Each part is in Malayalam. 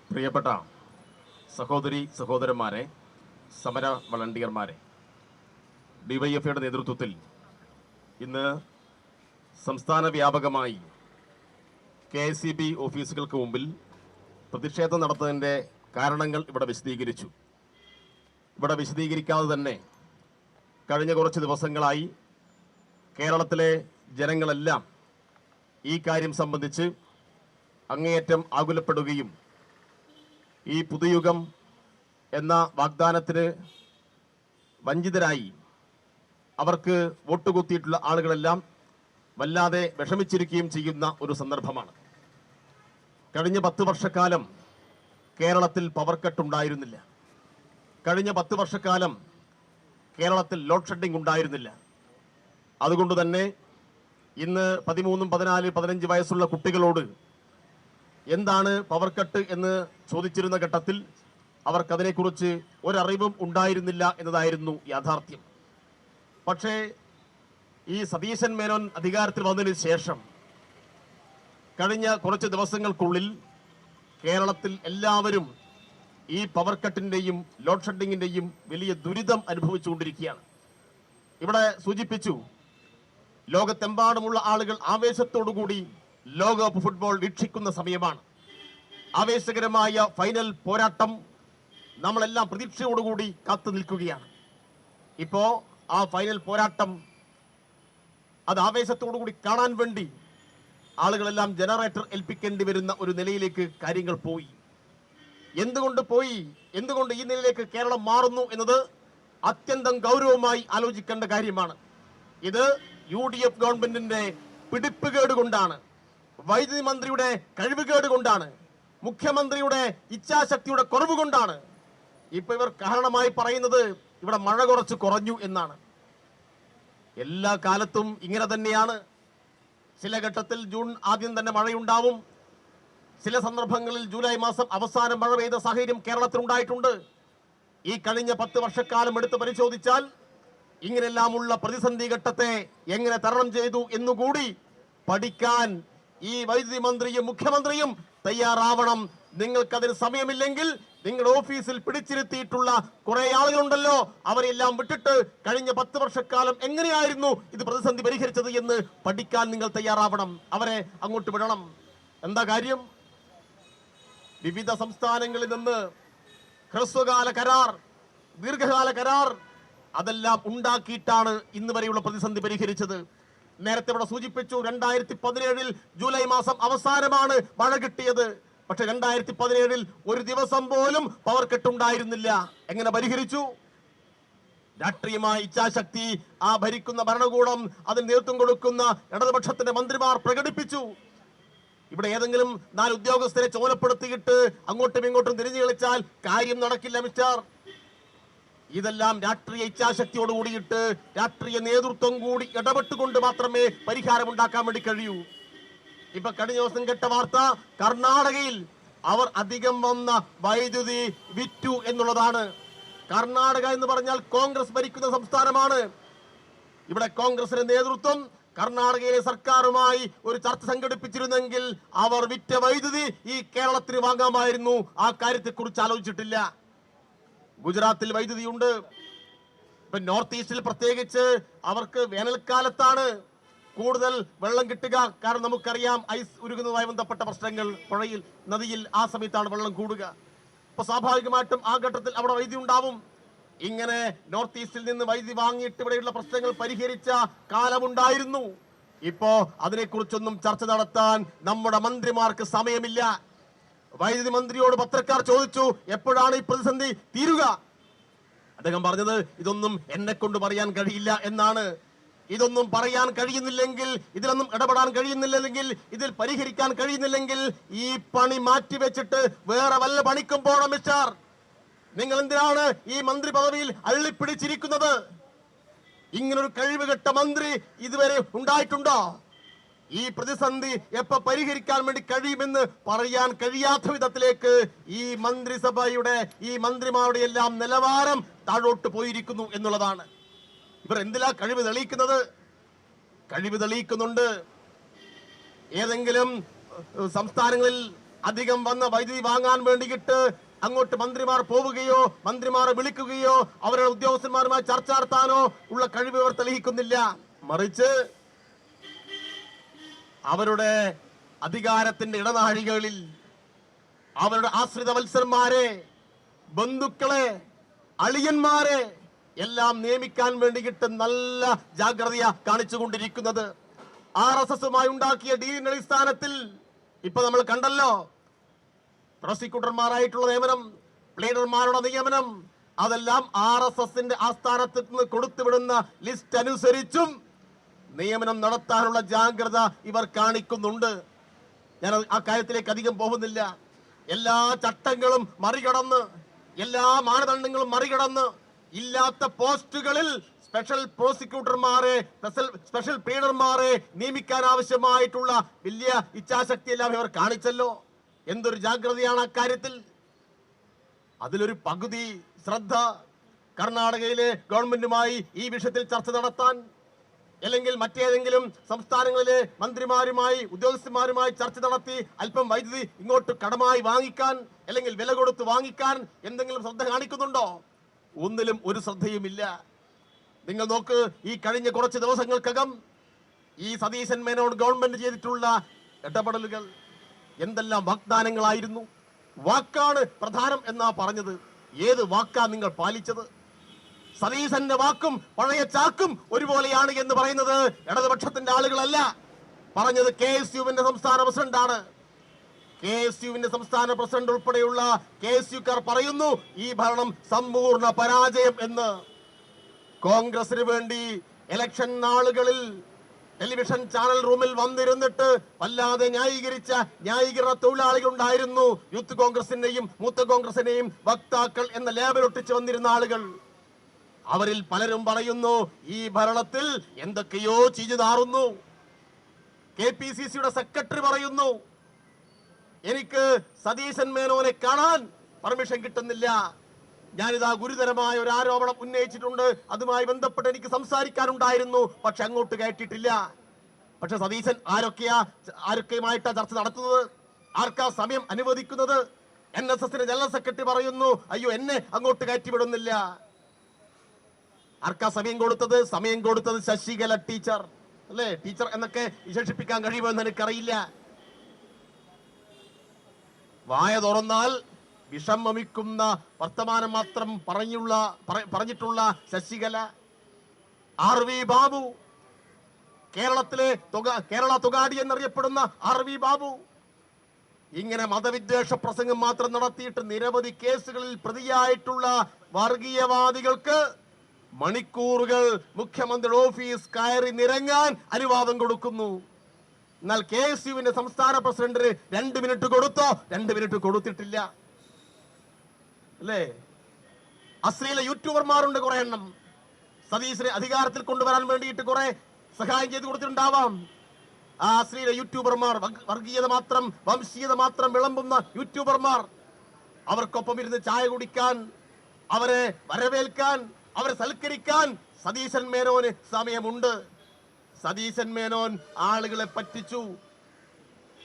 പ്രിയപ്പെട്ട സഹോദരി സഹോദരന്മാരെ, സമര വളണ്ടിയർമാരെ, ഡിവൈഎഫ്ഐയുടെ നേതൃത്വത്തിൽ ഇന്ന് സംസ്ഥാന വ്യാപകമായി KSEB ഓഫീസുകൾക്ക് മുമ്പിൽ പ്രതിഷേധം നടത്തുന്നതിൻ്റെ കാരണങ്ങൾ ഇവിടെ വിശദീകരിച്ചു. ഇവിടെ വിശദീകരിക്കാതെ തന്നെ കഴിഞ്ഞ കുറച്ച് ദിവസങ്ങളായി കേരളത്തിലെ ജനങ്ങളെല്ലാം ഈ കാര്യം സംബന്ധിച്ച് അങ്ങേയറ്റം ആകുലപ്പെടുകയും ഈ പുതുയുഗം എന്ന വാഗ്ദാനത്തിന് വഞ്ചിതരായി അവർക്ക് വോട്ട് കുത്തിയിട്ടുള്ള ആളുകളെല്ലാം വല്ലാതെ വിഷമിച്ചിരിക്കുകയും ചെയ്യുന്ന ഒരു സന്ദർഭമാണ്. കഴിഞ്ഞ 10 വർഷക്കാലം കേരളത്തിൽ പവർ കട്ട് ഉണ്ടായിരുന്നില്ല. കഴിഞ്ഞ 10 വർഷക്കാലം കേരളത്തിൽ ലോഡ് ഷെഡിംഗ് ഉണ്ടായിരുന്നില്ല. അതുകൊണ്ട് തന്നെ ഇന്ന് 13, 14, 15 വയസ്സുള്ള കുട്ടികളോട് എന്താണ് പവർ കട്ട് എന്ന് ചോദിച്ചിരുന്ന ഘട്ടത്തിൽ അവർക്കതിനെക്കുറിച്ച് ഒരറിവും ഉണ്ടായിരുന്നില്ല എന്നതായിരുന്നു യാഥാർത്ഥ്യം. പക്ഷേ ഈ സതീശൻ മേനോൻ അധികാരത്തിൽ വന്നതിന് ശേഷം കഴിഞ്ഞ കുറച്ച് ദിവസങ്ങൾക്കുള്ളിൽ കേരളത്തിൽ എല്ലാവരും ഈ പവർ കട്ടിൻ്റെയും ലോഡ് ഷെഡിങ്ങിൻ്റെയും വലിയ ദുരിതം അനുഭവിച്ചുകൊണ്ടിരിക്കുകയാണ്. ഇവിടെ സൂചിപ്പിച്ചു, ലോകത്തെമ്പാടുമുള്ള ആളുകൾ ആവേശത്തോടുകൂടി ലോകകപ്പ് ഫുട്ബോൾ വീക്ഷിക്കുന്ന സമയമാണ്. ആവേശകരമായ ഫൈനൽ പോരാട്ടം നമ്മളെല്ലാം പ്രതീക്ഷയോടുകൂടി കാത്തു നിൽക്കുകയാണ്. ഇപ്പോൾ ആ ഫൈനൽ പോരാട്ടം അത് ആവേശത്തോടുകൂടി കാണാൻ വേണ്ടി ആളുകളെല്ലാം ജനറേറ്റർ ഏൽപ്പിക്കേണ്ടി വരുന്ന ഒരു നിലയിലേക്ക് കാര്യങ്ങൾ പോയി. എന്തുകൊണ്ട് പോയി, എന്തുകൊണ്ട് ഈ നിലയിലേക്ക് കേരളം മാറുന്നു എന്നത് അത്യന്തം ഗൗരവമായി ആലോചിക്കേണ്ട കാര്യമാണ്. ഇത് UDF ഗവൺമെന്റിന്റെ പിടിപ്പുകേട് കൊണ്ടാണ്, വൈദ്യുതി മന്ത്രിയുടെ കഴിവുകേട് കൊണ്ടാണ്, മുഖ്യമന്ത്രിയുടെ ഇച്ഛാശക്തിയുടെ കുറവ് കൊണ്ടാണ്. ഇപ്പൊ ഇവർ കാരണമായി പറയുന്നത് ഇവിടെ മഴ കുറച്ച് കുറഞ്ഞു എന്നാണ്. എല്ലാ കാലത്തും ഇങ്ങനെ തന്നെയാണ്. ചില ഘട്ടത്തിൽ ജൂൺ ആദ്യം തന്നെ മഴയുണ്ടാവും. ചില സന്ദർഭങ്ങളിൽ ജൂലൈ മാസം അവസാനം മഴ പെയ്ത സാഹചര്യം കേരളത്തിൽ ഉണ്ടായിട്ടുണ്ട്. ഈ കഴിഞ്ഞ 10 വർഷക്കാലം എടുത്ത് പരിശോധിച്ചാൽ ഇങ്ങനെല്ലാമുള്ള പ്രതിസന്ധി ഘട്ടത്തെ എങ്ങനെ തരണം ചെയ്തു എന്നുകൂടി പഠിക്കാൻ ഈ വൈദ്യുതി മന്ത്രിയും മുഖ്യമന്ത്രിയും തയ്യാറാവണം. നിങ്ങൾക്കതിന് സമയമില്ലെങ്കിൽ നിങ്ങളുടെ ഓഫീസിൽ പിടിച്ചിരുത്തിയിട്ടുള്ള കുറെ ആളുകളുണ്ടല്ലോ, അവരെല്ലാം വിട്ടിട്ട് കഴിഞ്ഞ 10 വർഷക്കാലം എങ്ങനെയായിരുന്നു ഇത് പ്രതിസന്ധി പരിഹരിച്ചത് എന്ന് പഠിക്കാൻ നിങ്ങൾ തയ്യാറാവണം. അവരെ അങ്ങോട്ട് വിടണം. എന്താ കാര്യം? വിവിധ സംസ്ഥാനങ്ങളിൽ നിന്ന് ഹ്രസ്വകാല കരാർ, ദീർഘകാല കരാർ അതെല്ലാം ഉണ്ടാക്കിയിട്ടാണ് ഇന്ന് വരെയുള്ള പ്രതിസന്ധി പരിഹരിച്ചത്. നേരത്തെ ഇവിടെ സൂചിപ്പിച്ചു, 2017 ജൂലൈ മാസം അവസാനമാണ് മഴ കിട്ടിയത്. പക്ഷെ 2017 ഒരു ദിവസം പോലും പവർ കട്ട് ഉണ്ടായിരുന്നില്ല. എങ്ങനെ പരിഹരിച്ചു? രാഷ്ട്രീയമായ ഇച്ഛാശക്തി ആ ഭരിക്കുന്ന ഭരണകൂടം, അതിന് നേതൃത്വം കൊടുക്കുന്ന ഇടതുപക്ഷത്തിന്റെ മന്ത്രിമാർ പ്രകടിപ്പിച്ചു. ഇവിടെ ഏതെങ്കിലും 4 ഉദ്യോഗസ്ഥരെ ചുമതലപ്പെടുത്തിയിട്ട് അങ്ങോട്ടും ഇങ്ങോട്ടും തിരിഞ്ഞു കളിച്ചാൽ കാര്യം നടക്കില്ല മിസ്റ്റർ. ഇതെല്ലാം രാഷ്ട്രീയ ഇച്ഛാശക്തിയോട് കൂടിയിട്ട് രാഷ്ട്രീയ നേതൃത്വം കൂടി ഇടപെട്ടുകൊണ്ട് മാത്രമേ പരിഹാരം ഉണ്ടാക്കാൻ വേണ്ടി കഴിയൂ. ഇപ്പൊ കഴിഞ്ഞ ദിവസം കേട്ട വാർത്ത, കർണാടകയിൽ അവർ അധികം വന്ന വൈദ്യുതി വിറ്റു എന്നുള്ളതാണ്. കർണാടക എന്ന് പറഞ്ഞാൽ കോൺഗ്രസ് ഭരിക്കുന്ന സംസ്ഥാനമാണ്. ഇവിടെ കോൺഗ്രസിന്റെ നേതൃത്വം കർണാടകയിലെ സർക്കാരുമായി ഒരു ചർച്ച സംഘടിപ്പിച്ചിരുന്നെങ്കിൽ അവർ വിറ്റ വൈദ്യുതി ഈ കേരളത്തിന് വാങ്ങാമായിരുന്നു. ആ കാര്യത്തെക്കുറിച്ച് ആലോചിച്ചിട്ടില്ല. ഗുജറാത്തിൽ വൈദ്യുതിയുണ്ട്. ഇപ്പൊ നോർത്ത് ഈസ്റ്റിൽ പ്രത്യേകിച്ച് അവർക്ക് വേനൽക്കാലത്താണ് കൂടുതൽ വെള്ളം കിട്ടുക. കാരണം നമുക്കറിയാം, ഐസ് ഉരുകുന്നതുമായി ബന്ധപ്പെട്ട പ്രശ്നങ്ങൾ, പുഴയിൽ, നദിയിൽ ആ സമയത്താണ് വെള്ളം കൂടുക. അപ്പൊ സ്വാഭാവികമായിട്ടും ആ ഘട്ടത്തിൽ അവിടെ വൈദ്യുതി ഉണ്ടാവും. ഇങ്ങനെ നോർത്ത് ഈസ്റ്റിൽ നിന്ന് വൈദ്യുതി വാങ്ങിയിട്ട് ഇവിടെയുള്ള പ്രശ്നങ്ങൾ പരിഹരിച്ച കാലമുണ്ടായിരുന്നു. ഇപ്പോ അതിനെക്കുറിച്ചൊന്നും ചർച്ച നടത്താൻ നമ്മുടെ മന്ത്രിമാർക്ക് സമയമില്ല. വൈദ്യുതി മന്ത്രിയോട് പത്രക്കാർ ചോദിച്ചു, എപ്പോഴാണ് ഈ പ്രതിസന്ധി തീരുക? അദ്ദേഹം പറഞ്ഞത്, ഇതൊന്നും എന്നെ കൊണ്ട് പറയാൻ കഴിയില്ല എന്നാണ്. ഇതൊന്നും പറയാൻ കഴിയുന്നില്ലെങ്കിൽ, ഇതിലൊന്നും ഇടപെടാൻ കഴിയുന്നില്ലെങ്കിൽ, ഇതിൽ പരിഹരിക്കാൻ കഴിയുന്നില്ലെങ്കിൽ ഈ പണി മാറ്റിവെച്ചിട്ട് വേറെ വല്ല പണിക്കും പോകണം മിസ്റ്റർ. നിങ്ങൾ എന്തിനാണ് ഈ മന്ത്രി പദവിയിൽ അള്ളിപ്പിടിച്ചിരിക്കുന്നത്? ഇങ്ങനൊരു കഴിവുകെട്ട മന്ത്രി ഇതുവരെ ഉണ്ടായിട്ടുണ്ടോ? ഈ പ്രതിസന്ധി എപ്പോ പരിഹരിക്കാൻ വേണ്ടി കഴിയുമെന്ന് പറയാൻ കഴിയാത്ത വിധത്തിലേക്ക് ഈ മന്ത്രിസഭയുടെ, ഈ മന്ത്രിമാരുടെ എല്ലാം നിലവാരം താഴോട്ട് പോയിരിക്കുന്നു എന്നുള്ളതാണ്. ഇവർ എന്തിലാ കഴിവ് തെളിയിക്കുന്നത്? കഴിവ് തെളിയിക്കുന്നുണ്ട്. ഏതെങ്കിലും സംസ്ഥാനങ്ങളിൽ അധികം വന്ന വൈദ്യുതി വാങ്ങാൻ വേണ്ടിയിട്ട് അങ്ങോട്ട് മന്ത്രിമാർ പോവുകയോ മന്ത്രിമാരെ വിളിക്കുകയോ അവരുടെ ഉദ്യോഗസ്ഥന്മാരുമായി ചർച്ച നടത്താനോ ഉള്ള കഴിവ് ഇവർ തെളിയിക്കുന്നില്ല. മറിച്ച് അവരുടെ അധികാരത്തിന്റെ ഇടനാഴികളിൽ അവരുടെ ആശ്രിത വത്സരന്മാരെ, ബന്ധുക്കളെ, അളിയന്മാരെ എല്ലാം നിയമിക്കാൻ വേണ്ടിയിട്ട് നല്ല ജാഗ്രതയ കാണിച്ചുകൊണ്ടിരിക്കുന്നത്. RSSുമായി ഉണ്ടാക്കിയ ഡീലിന്റെ അടിസ്ഥാനത്തിൽ ഇപ്പൊ നമ്മൾ കണ്ടല്ലോ, പ്രോസിക്യൂട്ടർമാരായിട്ടുള്ള നിയമനം, പ്ലീഡർമാരുടെ നിയമനം, അതെല്ലാം RSSന്റെ ആസ്ഥാനത്ത് നിന്ന് കൊടുത്തുവിടുന്ന ലിസ്റ്റ് അനുസരിച്ചും നിയമനം നടത്താനുള്ള ജാഗ്രത ഇവർ കാണിക്കുന്നുണ്ട്. ഞാൻ ആ കാര്യത്തിലേക്ക് അധികം പോകുന്നില്ല. എല്ലാ ചട്ടങ്ങളും മറികടന്ന്, എല്ലാ മാനദണ്ഡങ്ങളും മറികടന്ന് ഇല്ലാത്ത പോസ്റ്റുകളിൽ സ്പെഷ്യൽ പ്രോസിക്യൂട്ടർമാരെ, സ്പെഷ്യൽ പ്ലീഡർമാരെ നിയമിക്കാൻ ആവശ്യമായിട്ടുള്ള വലിയ ഇച്ഛാശക്തി എല്ലാം ഇവർ കാണിച്ചല്ലോ. എന്തൊരു ജാഗ്രതയാണ് അക്കാര്യത്തിൽ. അതിലൊരു പകുതി ശ്രദ്ധ കർണാടകയിലെ ഗവൺമെന്റുമായി ഈ വിഷയത്തിൽ ചർച്ച നടത്താൻ, അല്ലെങ്കിൽ മറ്റേതെങ്കിലും സംസ്ഥാനങ്ങളിലെ മന്ത്രിമാരുമായി, ഉദ്യോഗസ്ഥന്മാരുമായി ചർച്ച നടത്തി അല്പം വൈദ്യുതി ഇങ്ങോട്ട് കടമായി വാങ്ങിക്കാൻ, അല്ലെങ്കിൽ വില കൊടുത്ത് വാങ്ങിക്കാൻ എന്തെങ്കിലും ശ്രദ്ധ കാണിക്കുന്നുണ്ടോ? ഒന്നിലും ഒരു ശ്രദ്ധയുമില്ല. നിങ്ങൾ നോക്ക്, ഈ കഴിഞ്ഞ കുറച്ച് ദിവസങ്ങൾക്കകം ഈ സതീശൻ മേനോൻ ഗവൺമെന്റ് ചെയ്തിട്ടുള്ള ഇടപെടലുകൾ എന്തെല്ലാം വാഗ്ദാനങ്ങളായിരുന്നു. വാക്കാണ് പ്രധാനം എന്നാ പറഞ്ഞത്. ഏത് വാക്കാ നിങ്ങൾ പാലിച്ചത്? സതീശന്റെ വാക്കും പഴയ ചാക്കും ഒരുപോലെയാണ് എന്ന് പറയുന്നത് ഇടതുപക്ഷത്തിന്റെ ആളുകളല്ല പറഞ്ഞത്. KSUവിന്റെ സംസ്ഥാന പ്രസിഡന്റാണ്. KSUവിന്റെ സംസ്ഥാന പ്രസിഡന്റ് ഉൾപ്പെടെയുള്ള KSUക്കാർ പറയുന്നു ഈ ഭരണം സമ്പൂർണ്ണ പരാജയം എന്ന്. കോൺഗ്രസിന് വേണ്ടി ഇലക്ഷൻ നാളുകളിൽ ടെലിവിഷൻ ചാനൽ റൂമിൽ വന്നിരുന്നിട്ട് വല്ലാതെ ന്യായീകരണ തൊഴിലാളികൾ ഉണ്ടായിരുന്നു. യൂത്ത് കോൺഗ്രസിന്റെയും മൂത്ത കോൺഗ്രസിന്റെയും വക്താക്കൾ എന്ന ലേബൽ ഒട്ടിച്ച് വന്നിരുന്ന ആളുകൾ. അവരിൽ പലരും പറയുന്നു ഈ ഭരണത്തിൽ എന്തൊക്കെയോ ചീഞ്ഞു നാറുന്നു. KPCCയുടെ സെക്രട്ടറി പറയുന്നു എനിക്ക് സതീശൻ മേനോനെ കാണാൻ പെർമിഷൻ കിട്ടുന്നില്ല. ഞാനിതാ ഗുരുതരമായ ഒരു ആരോപണം ഉന്നയിച്ചിട്ടുണ്ട്, അതുമായി ബന്ധപ്പെട്ട് എനിക്ക് സംസാരിക്കാനുണ്ടായിരുന്നു, പക്ഷെ അങ്ങോട്ട് കയറ്റിയിട്ടില്ല. പക്ഷെ സതീശൻ ആരൊക്കെയുമായിട്ടാ ചർച്ച നടത്തുന്നത്? ആർക്കാ സമയം അനുവദിക്കുന്നത്? NSSന്റെ ജനറൽ സെക്രട്ടറി പറയുന്നു അയ്യോ എന്നെ അങ്ങോട്ട് കയറ്റിവിടുന്നില്ല. ആർക്കാ സമയം കൊടുത്തത്? സമയം കൊടുത്തത് ശശികല ടീച്ചർ അല്ലേ? ടീച്ചർ എന്നൊക്കെ വിശേഷിപ്പിക്കാൻ കഴിയുമെന്ന് എനിക്കറിയില്ല. വായ തുറന്നാൽ വിഷം വമിക്കുന്ന വർത്തമാനം മാത്രം പറഞ്ഞിട്ടുള്ള ശശികല, RV ബാബു, കേരള തുകാടി എന്നറിയപ്പെടുന്ന RV ബാബു, ഇങ്ങനെ മതവിദ്വേഷ പ്രസംഗം മാത്രം നടത്തിയിട്ട് നിരവധി കേസുകളിൽ പ്രതിയായിട്ടുള്ള വർഗീയവാദികൾക്ക് മണിക്കൂറുകൾ മുഖ്യമന്ത്രിയുടെ ഓഫീസ് കയറി നിരങ്ങാൻ അനുവാദം കൊടുക്കുന്നു. എന്നാൽ KSUവിന്റെ സംസ്ഥാന പ്രസിഡന്റിന് 2 മിനിറ്റ് കൊടുത്തോ? 2 മിനിറ്റ് കൊടുത്തിട്ടില്ല അല്ലേ? അശ്ലീല യൂട്യൂബർമാരുണ്ട് കുറെ എണ്ണം. സതീശനെ അധികാരത്തിൽ കൊണ്ടുവരാൻ വേണ്ടിയിട്ട് കുറെ സഹായം ചെയ്തു കൊടുത്തിട്ടുണ്ടാവാം. ആ അശ്ലീല യൂട്യൂബർമാർ, വർഗീയത മാത്രം, വംശീയത മാത്രം വിളമ്പുന്ന യൂട്യൂബർമാർ, അവർക്കൊപ്പം ഇരുന്ന് ചായ കുടിക്കാൻ, അവരെ വരവേൽക്കാൻ, അവരെ സൽക്കരിക്കാൻ സതീശൻ മേനോന് സമയമുണ്ട്. സതീശൻ മേനോൻ ആളുകളെ പറ്റിച്ചു.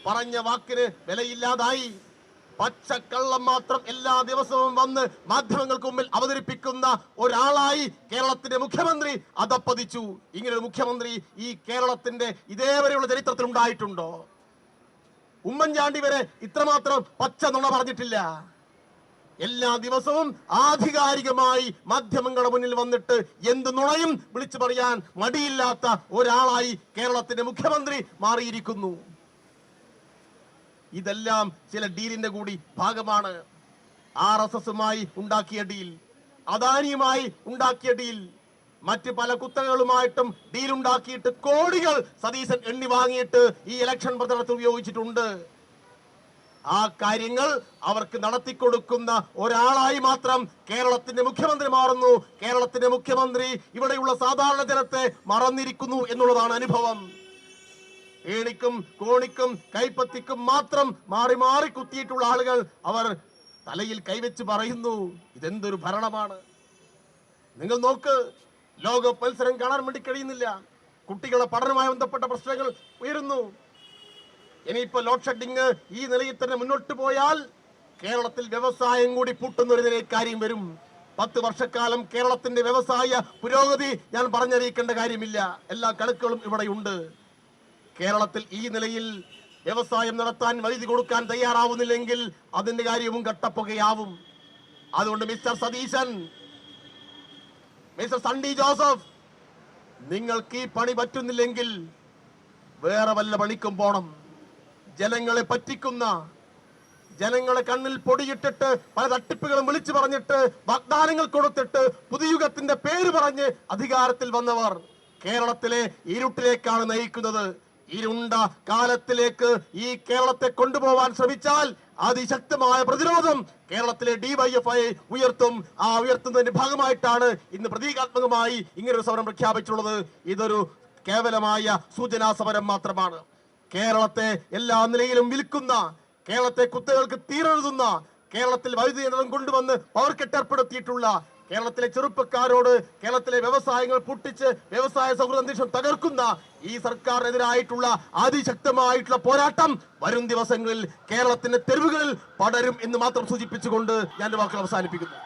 പറഞ്ഞ വാക്കിന് വിലയില്ലാതായി. പച്ചക്കള്ളം മാത്രം എല്ലാ ദിവസവും വന്ന് മാധ്യമങ്ങൾക്ക് മുമ്പിൽ അവതരിപ്പിക്കുന്ന ഒരാളായി കേരളത്തിന്റെ മുഖ്യമന്ത്രി അധപ്പതിച്ചു. ഇങ്ങനൊരു മുഖ്യമന്ത്രി ഈ കേരളത്തിന്റെ ഇതേവരെയുള്ള ചരിത്രത്തിൽ ഉണ്ടായിട്ടുണ്ടോ? ഉമ്മൻചാണ്ടി വരെ ഇത്രമാത്രം പച്ച നുണ പറഞ്ഞിട്ടില്ല. എല്ലാ ദിവസവും ആധികാരികമായി മാധ്യമങ്ങളുടെ മുന്നിൽ വന്നിട്ട് എന്ത് നുണയും വിളിച്ചു പറയാൻ മടിയില്ലാത്ത ഒരാളായി കേരളത്തിന്റെ മുഖ്യമന്ത്രി മാറിയിരിക്കുന്നു. ഇതെല്ലാം ചില ഡീലിന്റെ കൂടി ഭാഗമാണ്. RSSുമായി ഉണ്ടാക്കിയ ഡീൽ, അദാനിയുമായി ഉണ്ടാക്കിയ ഡീൽ, മറ്റ് പല കുത്തകകളുമായിട്ടും ഡീൽ ഉണ്ടാക്കിയിട്ട് കോടികൾ സതീശൻ എണ്ണി വാങ്ങിയിട്ട് ഈ ഇലക്ഷൻ പ്രചരണത്തിൽ ഉപയോഗിച്ചിട്ടുണ്ട്. ആ കാര്യങ്ങൾ അവർക്ക് നടത്തിക്കൊടുക്കുന്ന ഒരാളായി മാത്രം കേരളത്തിന്റെ മുഖ്യമന്ത്രി മാറുന്നു. കേരളത്തിന്റെ മുഖ്യമന്ത്രി ഇവിടെയുള്ള സാധാരണ ജനത്തെ മറന്നിരിക്കുന്നു എന്നുള്ളതാണ് അനുഭവം. ഏണിക്കും കോണിക്കും കൈപ്പത്തിക്കും മാത്രം മാറി മാറി കുത്തിയിട്ടുള്ള ആളുകൾ അവർ തലയിൽ കൈവച്ച് പറയുന്നു ഇതെന്തൊരു ഭരണമാണ്. നിങ്ങൾ നോക്ക്, ലോകകപ്പ് മത്സരം കാണാൻ വേണ്ടി കഴിയുന്നില്ല. കുട്ടികളുടെ പഠനവുമായി ബന്ധപ്പെട്ട പ്രശ്നങ്ങൾ ഉയരുന്നു. ഇനിയിപ്പോ ലോഡ് ഷെഡിങ് ഈ നിലയിൽ തന്നെ മുന്നോട്ട് പോയാൽ കേരളത്തിൽ വ്യവസായം കൂടി പൂട്ടുന്ന ഒരു നിലയിൽ കാര്യം വരും. 10 വർഷക്കാലം കേരളത്തിന്റെ വ്യവസായ പുരോഗതി ഞാൻ പറഞ്ഞറിയിക്കേണ്ട കാര്യമില്ല. എല്ലാ കണക്കുകളും ഇവിടെയുണ്ട്. കേരളത്തിൽ ഈ നിലയിൽ വ്യവസായം നടത്താൻ വൈദ്യുതി കൊടുക്കാൻ തയ്യാറാവുന്നില്ലെങ്കിൽ അതിന്റെ കാര്യവും കട്ടപ്പുകയാവും. അതുകൊണ്ട് മിസ്റ്റർ സതീശൻ, മിസ്റ്റർ സണ്ണി ജോസഫ്, നിങ്ങൾക്ക് ഈ പണി പറ്റുന്നില്ലെങ്കിൽ വേറെ വല്ല പണിക്കും പോണം. ജനങ്ങളെ പറ്റിക്കുന്ന, ജനങ്ങളെ കണ്ണിൽ പൊടിയിട്ടിട്ട് പല തട്ടിപ്പുകളും വിളിച്ചു പറഞ്ഞിട്ട് വാഗ്ദാനങ്ങൾ കൊടുത്തിട്ട് പുതുയുഗത്തിന്റെ പേര് പറഞ്ഞ് അധികാരത്തിൽ വന്നവർ കേരളത്തിലെ ഇരുട്ടിലേക്കാണ് നയിക്കുന്നത്. ഇരുണ്ട കാലത്തിലേക്ക് ഈ കേരളത്തെ കൊണ്ടുപോകാൻ ശ്രമിച്ചാൽ അതിശക്തമായ പ്രതിരോധം കേരളത്തിലെ ഡിവൈഎഫ്ഐ ഉയർത്തും. ആ ഉയർത്തുന്നതിന്റെ ഭാഗമായിട്ടാണ് ഇന്ന് പ്രതീകാത്മകമായി ഇങ്ങനൊരു സമരം പ്രഖ്യാപിച്ചിട്ടുള്ളത്. ഇതൊരു കേവലമായ സൂചനാ സമരം മാത്രമാണ്. കേരളത്തെ എല്ലാ നിലയിലും വിൽക്കുന്ന, കേരളത്തെ കുത്തകൾക്ക് തീരെഴുതുന്ന, കേരളത്തിൽ വൈദ്യുതി യന്ത്രം കൊണ്ടുവന്ന് പവർ കട്ട് ഏർപ്പെടുത്തിയിട്ടുള്ള കേരളത്തിലെ ചെറുപ്പക്കാരോട് കേരളത്തിലെ വ്യവസായങ്ങൾ പൊട്ടിച്ച് വ്യവസായ സൗഹൃദ അന്തരീക്ഷം തകർക്കുന്ന ഈ സർക്കാരിനെതിരായിട്ടുള്ള അതിശക്തമായിട്ടുള്ള പോരാട്ടം വരും ദിവസങ്ങളിൽ കേരളത്തിന്റെ തെരുവുകളിൽ പടരും എന്ന് മാത്രം സൂചിപ്പിച്ചുകൊണ്ട് ഞാൻ വാക്കുകൾ അവസാനിപ്പിക്കുന്നു.